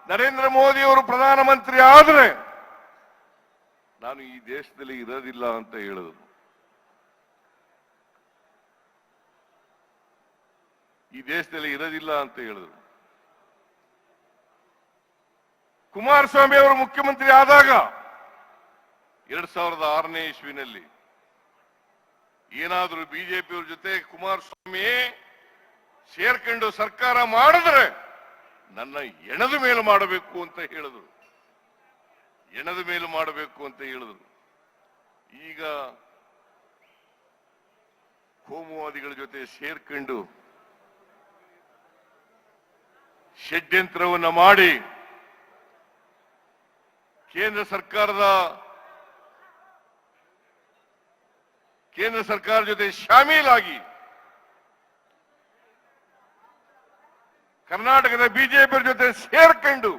ನರೇಂದ್ರ ಮೋದಿ ಅವರು ಪ್ರಧಾನಮಂತ್ರಿ ಆದರೆ ನಾನು ಈ ದೇಶದಲ್ಲಿ ಇರೋದಿಲ್ಲ ಅಂತ ಹೇಳಿದ್ರು. ಈ ದೇಶದಲ್ಲಿ ಇರೋದಿಲ್ಲ ಅಂತ ಹೇಳಿದ್ರು. ಕುಮಾರಸ್ವಾಮಿ ಅವರು ಮುಖ್ಯಮಂತ್ರಿ ಆದಾಗ 2006ನೇ ಇಸ್ವಿನಲ್ಲಿ ಏನಾದರೂ ಬಿಜೆಪಿಯವ್ರ ಜೊತೆ ಕುಮಾರಸ್ವಾಮಿ ಸೇರ್ಕೊಂಡು ಸರ್ಕಾರ ಮಾಡಿದ್ರೆ ನನ್ನ ಎಣದ ಮೇಲೆ ಮಾಡಬೇಕು ಅಂತ ಹೇಳಿದ್ರು. ಎಣದ ಮೇಲೆ ಮಾಡಬೇಕು ಅಂತ ಹೇಳಿದ್ರು. ಈಗ ಕೋಮುವಾದಿಗಳ ಜೊತೆ ಸೇರ್ಕೊಂಡು ಷಡ್ಯಂತ್ರವನ್ನು ಮಾಡಿ ಕೇಂದ್ರ ಸರ್ಕಾರ ಜೊತೆ ಶಾಮೀಲಾಗಿ ಕರ್ನಾಟಕದ ಬಿಜೆಪಿ ಜೊತೆ ಸೇರ್ಕೊಂಡು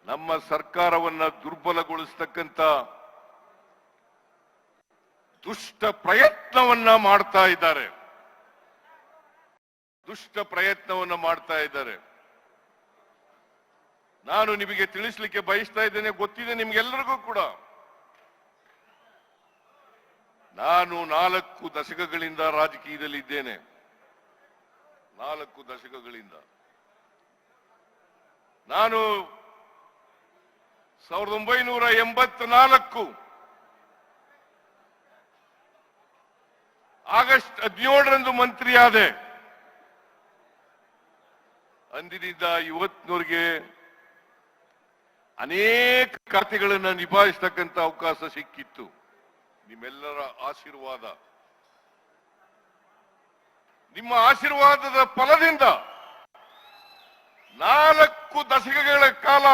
ನಮ್ಮ ಸರ್ಕಾರವನ್ನ ದುರ್ಬಲಗೊಳಿಸತಕ್ಕಂತ ದುಷ್ಟ ಪ್ರಯತ್ನವನ್ನ ಮಾಡ್ತಾ ಇದ್ದಾರೆ. ನಾನು ನಿಮಗೆ ತಿಳಿಸಲಿಕ್ಕೆ ಬಯಸ್ತಾ ಇದ್ದೇನೆ, ಗೊತ್ತಿದೆ ನಿಮ್ಗೆಲ್ಲರಿಗೂ ಕೂಡ. ನಾನು 4 ದಶಕಗಳಿಂದ ರಾಜಕೀಯದಲ್ಲಿ ಇದ್ದೇನೆ. 4 ದಶಕಗಳಿಂದ ನಾನು 1984 ಆಗಸ್ಟ್ 17ರಂದು ಮಂತ್ರಿಯಾದೆ. ಅಂದಿನಿಂದ ಇವತ್ತಿನವರೆಗೆ ಅನೇಕ ಖಾತೆಗಳನ್ನು ನಿಭಾಯಿಸತಕ್ಕಂಥ ಅವಕಾಶ ಸಿಕ್ಕಿತ್ತು. ನಿಮ್ಮೆಲ್ಲರ ಆಶೀರ್ವಾದ, ನಿಮ್ಮ ಆಶೀರ್ವಾದದ ಫಲದಿಂದ 4 ದಶಕಗಳ ಕಾಲ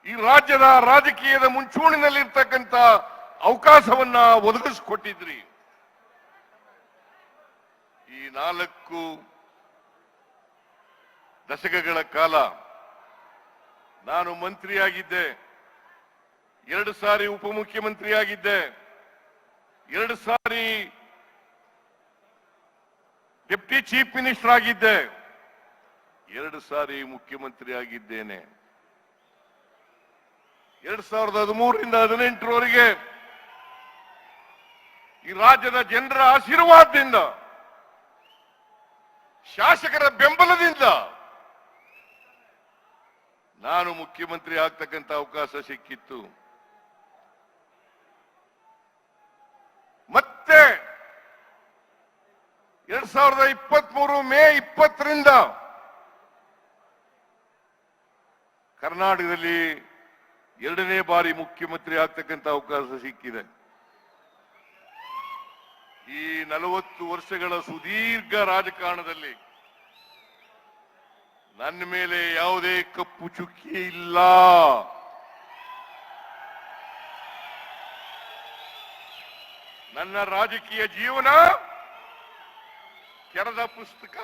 ಈ ರಾಜ್ಯದ ರಾಜಕೀಯದ ಮುಂಚೂಣಿನಲ್ಲಿರ್ತಕ್ಕಂಥ ಅವಕಾಶವನ್ನ ಒದಗಿಸಿಕೊಟ್ಟಿದ್ರಿ. ಈ 4 ದಶಕಗಳ ಕಾಲ ನಾನು ಮಂತ್ರಿಯಾಗಿದ್ದೆ, 2 ಸಾರಿ ಉಪಮುಖ್ಯಮಂತ್ರಿಯಾಗಿದ್ದೆ, 2 ಸಾರಿ ಡೆಪ್ಟಿ ಚೀಫ್ ಮಿನಿಸ್ಟರ್ ಆಗಿದ್ದೆ, 2 ಸಾರಿ ಮುಖ್ಯಮಂತ್ರಿ ಆಗಿದ್ದೇನೆ. 2013ರಿಂದ 2018ರವರೆಗೆ ಈ ರಾಜ್ಯದ ಜನರ ಆಶೀರ್ವಾದದಿಂದ, ಶಾಸಕರ ಬೆಂಬಲದಿಂದ ನಾನು ಮುಖ್ಯಮಂತ್ರಿ ಆಗ್ತಕ್ಕಂಥ ಅವಕಾಶ ಸಿಕ್ಕಿತ್ತು. ಮತ್ತೆ 2023 ಮೇ 20ರಿಂದ ಕರ್ನಾಟಕದಲ್ಲಿ 2ನೇ ಬಾರಿ ಮುಖ್ಯಮಂತ್ರಿ ಆಗ್ತಕ್ಕಂಥ ಅವಕಾಶ ಸಿಕ್ಕಿದೆ. ಈ 40 ವರ್ಷಗಳ ಸುದೀರ್ಘ ರಾಜಕಾರಣದಲ್ಲಿ ನನ್ನ ಮೇಲೆ ಯಾವುದೇ ಕಪ್ಪು ಚುಕ್ಕಿ ಇಲ್ಲ. ನನ್ನ ರಾಜಕೀಯ ಜೀವನ ತೆರೆದ ಪುಸ್ತಕ.